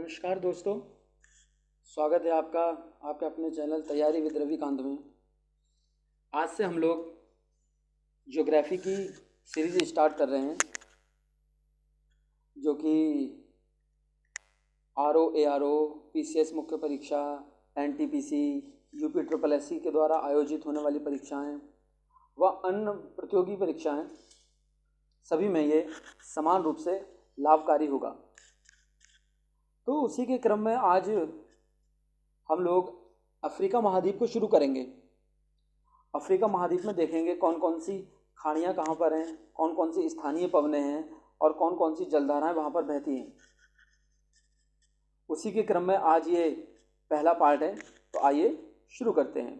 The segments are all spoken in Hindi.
नमस्कार दोस्तों, स्वागत है आपका आपके अपने चैनल तैयारी विद रविकांत में। आज से हम लोग ज्योग्राफी की सीरीज स्टार्ट कर रहे हैं, जो कि RO ARO PCS मुख्य परीक्षा, NTPC, UPSSC के द्वारा आयोजित होने वाली परीक्षाएं व अन्य प्रतियोगी परीक्षाएं, सभी में ये समान रूप से लाभकारी होगा। तो उसी के क्रम में आज हम लोग अफ्रीका महाद्वीप को शुरू करेंगे। अफ्रीका महाद्वीप में देखेंगे कौन कौन सी खाड़ियाँ कहाँ पर हैं, कौन कौन सी स्थानीय पवनें हैं और कौन कौन सी जलधाराएं वहाँ पर बहती हैं। उसी के क्रम में आज ये पहला पार्ट है, तो आइए शुरू करते हैं।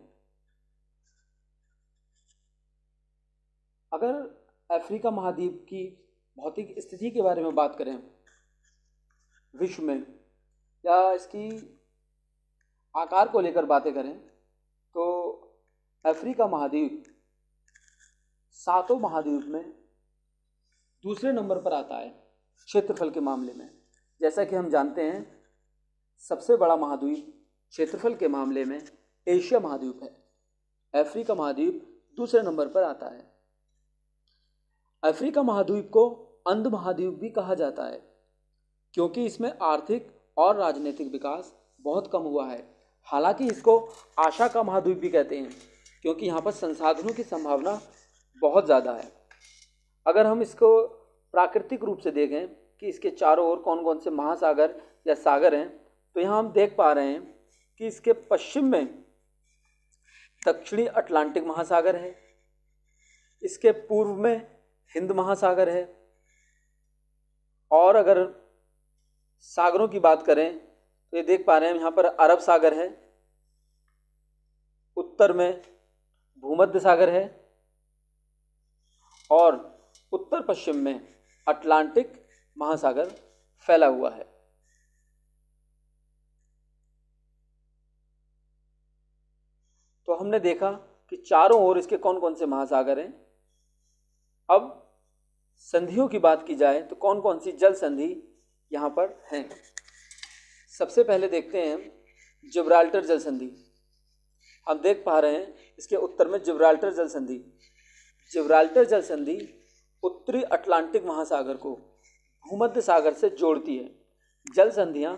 अगर अफ्रीका महाद्वीप की भौतिक स्थिति के बारे में बात करें विश्व में, या इसकी आकार को लेकर बातें करें, तो अफ्रीका महाद्वीप सातों महाद्वीप में दूसरे नंबर पर आता है क्षेत्रफल के मामले में। जैसा कि हम जानते हैं, सबसे बड़ा महाद्वीप क्षेत्रफल के मामले में एशिया महाद्वीप है। अफ्रीका महाद्वीप दूसरे नंबर पर आता है। अफ्रीका महाद्वीप को अंध महाद्वीप भी कहा जाता है, क्योंकि इसमें आर्थिक और राजनीतिक विकास बहुत कम हुआ है। हालांकि इसको आशा का महाद्वीप भी कहते हैं, क्योंकि यहाँ पर संसाधनों की संभावना बहुत ज़्यादा है। अगर हम इसको प्राकृतिक रूप से देखें कि इसके चारों ओर कौन कौन से महासागर या सागर हैं, तो यहाँ हम देख पा रहे हैं कि इसके पश्चिम में दक्षिणी अटलांटिक महासागर है, इसके पूर्व में हिंद महासागर है, और अगर सागरों की बात करें तो ये देख पा रहे हैं यहाँ पर अरब सागर है, उत्तर में भूमध्य सागर है, और उत्तर पश्चिम में अटलांटिक महासागर फैला हुआ है। तो हमने देखा कि चारों ओर इसके कौन कौन से महासागर हैं। अब संधियों की बात की जाए तो कौन कौन सी जल संधि यहाँ पर हैं। सबसे पहले देखते हैं जिब्राल्टर जल संधि। हम देख पा रहे हैं इसके उत्तर में जिब्राल्टर जल संधि। जिब्राल्टर जल संधि उत्तरी अटलांटिक महासागर को भूमध्य सागर से जोड़ती है। जल संधियाँ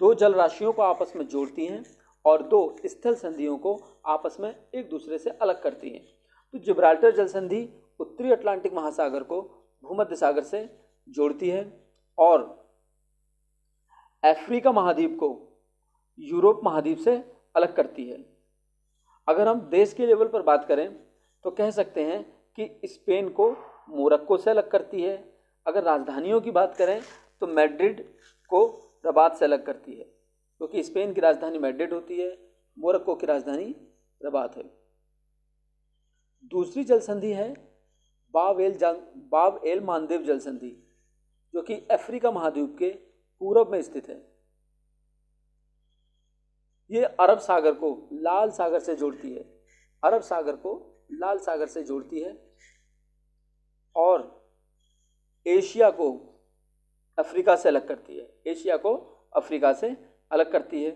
दो जल राशियों को आपस में जोड़ती हैं और दो स्थल संधियों को आपस में एक दूसरे से अलग करती हैं। तो जिब्राल्टर जल संधि उत्तरी अटलांटिक महासागर को भूमध्य सागर से जोड़ती है और अफ्रीका महाद्वीप को यूरोप महाद्वीप से अलग करती है। अगर हम देश के लेवल पर बात करें तो कह सकते हैं कि स्पेन को मोरक्को से अलग करती है। अगर राजधानियों की बात करें तो मैड्रिड को रबात से अलग करती है, क्योंकि स्पेन की राजधानी मैड्रिड होती है, मोरक्को की राजधानी रबात है। दूसरी जल संधि है बाब एल मांदेब जल संधि, जो कि अफ्रीका महाद्वीप के पूरब में स्थित है। ये अरब सागर को लाल सागर से जोड़ती है। अरब सागर को लाल सागर से जोड़ती है और एशिया को अफ्रीका से अलग करती है। एशिया को अफ्रीका से अलग करती है।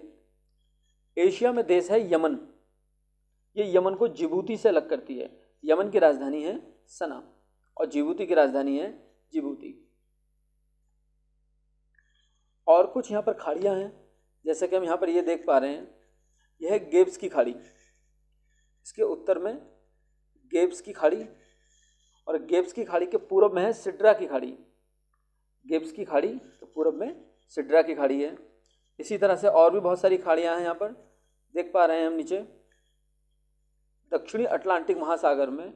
एशिया में देश है यमन। ये यमन को जिबूती से अलग करती है। यमन की राजधानी है सना और जिबूती की राजधानी है जिबूती। और कुछ यहाँ पर खाड़ियाँ हैं, जैसे कि हम यहाँ पर ये देख पा रहे हैं, यह है गेब्स की खाड़ी। इसके उत्तर में गेब्स की खाड़ी और गेब्स की खाड़ी के पूर्व में है सिड्रा की खाड़ी। गेब्स की खाड़ी के पूर्व में सिड्रा की खाड़ी है। इसी तरह से और भी बहुत सारी खाड़ियाँ हैं यहाँ पर देख पा रहे हैं हम नीचे। दक्षिणी अटलांटिक महासागर में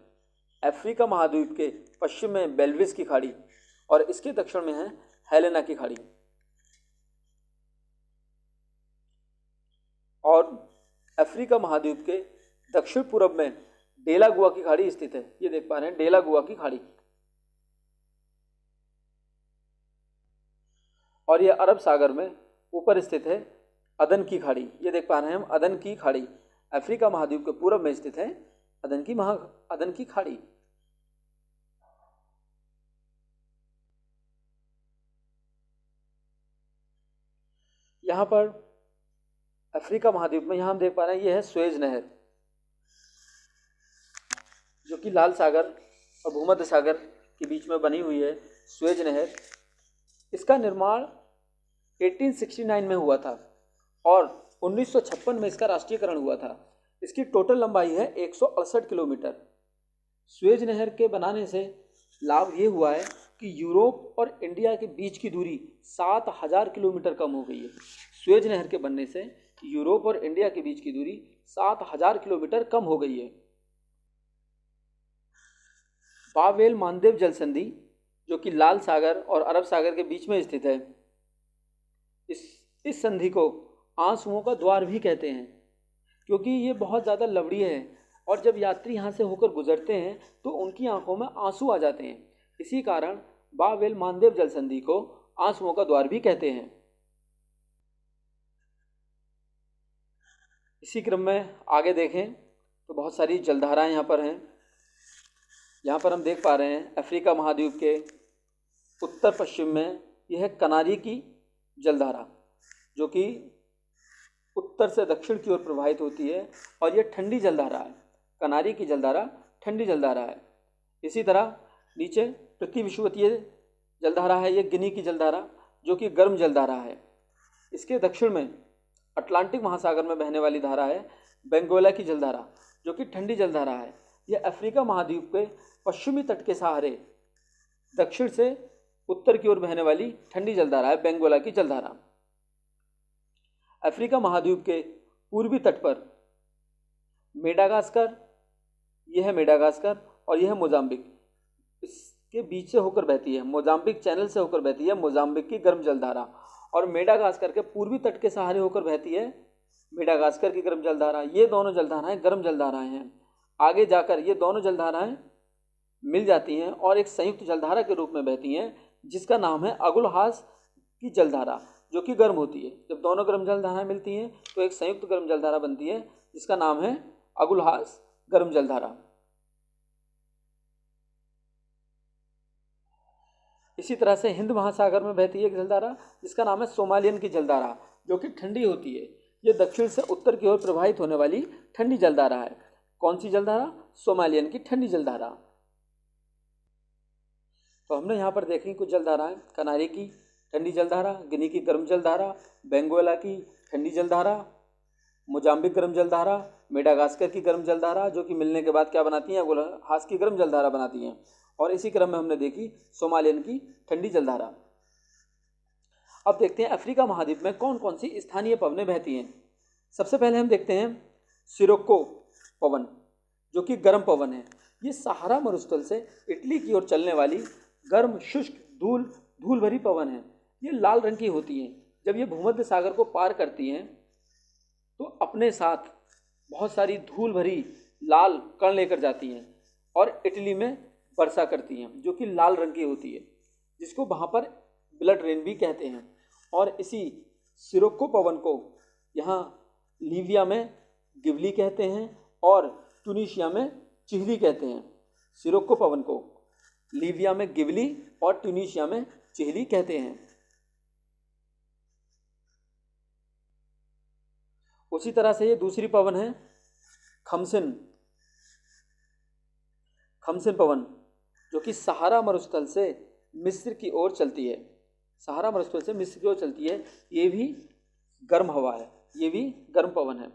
अफ्रीका महाद्वीप के पश्चिम में बेल्विस की खाड़ी और इसके दक्षिण में है हेलेना की खाड़ी। और अफ्रीका महाद्वीप के दक्षिण पूर्व में डेलागुआ की खाड़ी स्थित है। ये देख पा रहे हैं डेलागुआ की खाड़ी। और ये अरब सागर में ऊपर स्थित है अदन की खाड़ी। ये देख पा रहे हैं हम अदन की खाड़ी। अफ्रीका महाद्वीप के पूर्व में स्थित है अदन की खाड़ी। यहाँ पर अफ्रीका महाद्वीप में यहाँ हम देख पा रहे हैं ये है सुएज नहर, जो कि लाल सागर और भूमध्य सागर के बीच में बनी हुई है सुएज नहर। इसका निर्माण 1869 में हुआ था और 1956 में इसका राष्ट्रीयकरण हुआ था। इसकी टोटल लंबाई है 168 किलोमीटर। सुएज नहर के बनाने से लाभ ये हुआ है कि यूरोप और इंडिया के बीच की दूरी 7000 किलोमीटर कम हो गई है। सुएज नहर के बनने से यूरोप और इंडिया के बीच की दूरी 7000 किलोमीटर कम हो गई है। बाब-एल मांदेव जल संधि, जो कि लाल सागर और अरब सागर के बीच में स्थित है, इस संधि को आंसुओं का द्वार भी कहते हैं, क्योंकि ये बहुत ज़्यादा लवड़ीय है और जब यात्री यहाँ से होकर गुजरते हैं तो उनकी आंखों में आंसू आ जाते हैं। इसी कारण बाब-एल मांदेव जल संधि को आंसुओं का द्वार भी कहते हैं। इसी क्रम में आगे देखें तो बहुत सारी जलधाराएं यहाँ पर हैं। यहाँ पर हम देख पा रहे हैं अफ्रीका महाद्वीप के उत्तर पश्चिम में यह है कनारी की जलधारा, जो कि उत्तर से दक्षिण की ओर प्रवाहित होती है और यह ठंडी जलधारा है। कनारी की जलधारा ठंडी जलधारा है। इसी तरह नीचे प्रतिविषुवतीय जलधारा है, यह गिनी की जलधारा, जो कि गर्म जलधारा है। इसके दक्षिण में अटलांटिक महासागर में बहने वाली धारा है बेंगोला की जलधारा, जो कि ठंडी जलधारा है। यह अफ्रीका महाद्वीप के पश्चिमी तट के सहारे दक्षिण से उत्तर की ओर बहने वाली ठंडी जलधारा है बेंगोला की जलधारा। अफ्रीका महाद्वीप के पूर्वी तट पर मेडागास्कर, यह है मेडागास्कर और यह है मोजाम्बिक, इसके बीच से होकर बहती है। मोजाम्बिक चैनल से होकर बहती है मोजाम्बिक की गर्म जलधारा, और मेडागास्कर के पूर्वी तट के सहारे होकर बहती है मेडागास्कर की गर्म जलधारा। ये दोनों जलधाराएं गर्म जलधाराएं हैं। आगे जाकर ये दोनों जलधाराएं मिल जाती हैं और एक संयुक्त जलधारा के रूप में बहती हैं, जिसका नाम है अगुलहास की जलधारा, जो कि गर्म होती है। जब दोनों गर्म जलधाराएं मिलती हैं तो एक संयुक्त गर्म जलधारा बनती है, जिसका नाम है अगुलहास गर्म जलधारा। इसी तरह से हिंद महासागर में बहती है एक जलधारा, जिसका नाम है सोमालियन की जलधारा, जो कि ठंडी होती है। ये दक्षिण से उत्तर की ओर प्रवाहित होने वाली ठंडी जलधारा है। कौन सी जलधारा? सोमालियन की ठंडी जलधारा। तो हमने यहाँ पर देखी कुछ जलधाराएं, कनारी की ठंडी जलधारा, गिनी की गर्म जलधारा, बेंगोला की ठंडी जलधारा, मोजाम्बिक गर्म जलधारा, मेडागास्कर की गर्म जलधारा, जो कि मिलने के बाद क्या बनाती हैं? अगुलहास की गर्म जलधारा बनाती हैं। और इसी क्रम में हमने देखी सोमालियन की ठंडी जलधारा। अब देखते हैं अफ्रीका महाद्वीप में कौन कौन सी स्थानीय पवनें बहती हैं। सबसे पहले हम देखते हैं सिरोक्को पवन, जो कि गर्म पवन है। ये सहारा मरुस्थल से इटली की ओर चलने वाली गर्म शुष्क धूल भरी पवन है। ये लाल रंग की होती हैं। जब ये भूमध्य सागर को पार करती हैं तो अपने साथ बहुत सारी धूल भरी लाल कण लेकर जाती हैं और इटली में वर्षा करती हैं, जो कि लाल रंग की होती है, जिसको वहाँ पर ब्लड रेन भी कहते हैं। और इसी सिरोक्को पवन को यहाँ लीबिया में गिबली कहते हैं और ट्यूनीशिया में चिहली कहते हैं। सिरोक्को पवन को लीबिया में गिबली और ट्यूनीशिया में चिहली कहते हैं। उसी तरह से ये दूसरी पवन है खमसिन पवन, जो कि सहारा मरुस्थल से मिस्र की ओर चलती है। सहारा मरुस्थल से मिस्र की ओर चलती है। ये भी गर्म हवा है, ये भी गर्म पवन है।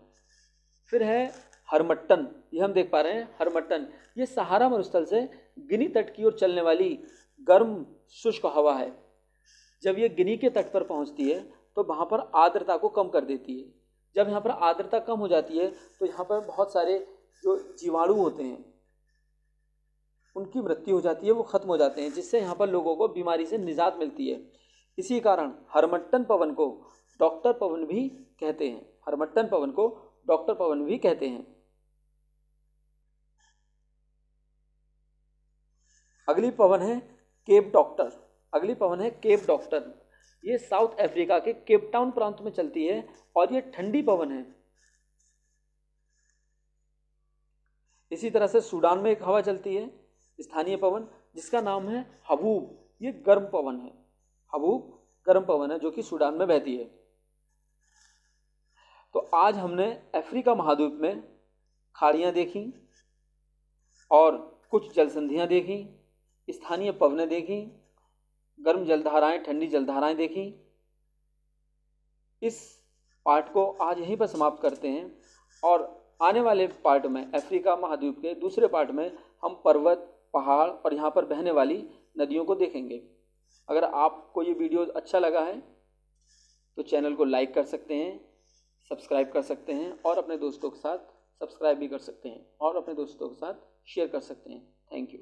फिर है हरमट्टन, ये हम देख पा रहे हैं हरमट्टन। ये सहारा मरुस्थल से गिनी तट की ओर चलने वाली गर्म शुष्क हवा है। जब ये गिनी के तट पर पहुंचती है तो वहाँ पर आर्द्रता को कम कर देती है। जब यहाँ पर आर्द्रता कम हो जाती है तो यहाँ पर बहुत सारे जो जीवाणु होते हैं उनकी मृत्यु हो जाती है, वो खत्म हो जाते हैं, जिससे यहाँ पर लोगों को बीमारी से निजात मिलती है। इसी कारण हरमट्टन पवन को डॉक्टर पवन भी कहते हैं। हरमट्टन पवन को डॉक्टर पवन भी कहते हैं। अगली पवन है केप डॉक्टर। अगली पवन है केप डॉक्टर। ये साउथ अफ्रीका के केप टाउन प्रांत में चलती है और ये ठंडी पवन है। इसी तरह से सूडान में एक हवा चलती है स्थानीय पवन, जिसका नाम है हबूब। ये गर्म पवन है। हबूब गर्म पवन है, जो कि सूडान में बहती है। तो आज हमने अफ्रीका महाद्वीप में खाड़ियाँ देखी और कुछ जलसंधियाँ देखी, स्थानीय पवनें देखी, गर्म जलधाराएं, ठंडी जलधाराएं देखी। इस पार्ट को आज यहीं पर समाप्त करते हैं और आने वाले पार्ट में अफ्रीका महाद्वीप के दूसरे पार्ट में हम पर्वत, पहाड़ और यहाँ पर बहने वाली नदियों को देखेंगे। अगर आपको ये वीडियो अच्छा लगा है तो चैनल को लाइक कर सकते हैं, सब्सक्राइब कर सकते हैं और अपने दोस्तों के साथ सब्सक्राइब भी कर सकते हैं और अपने दोस्तों के साथ शेयर कर सकते हैं। Thank you.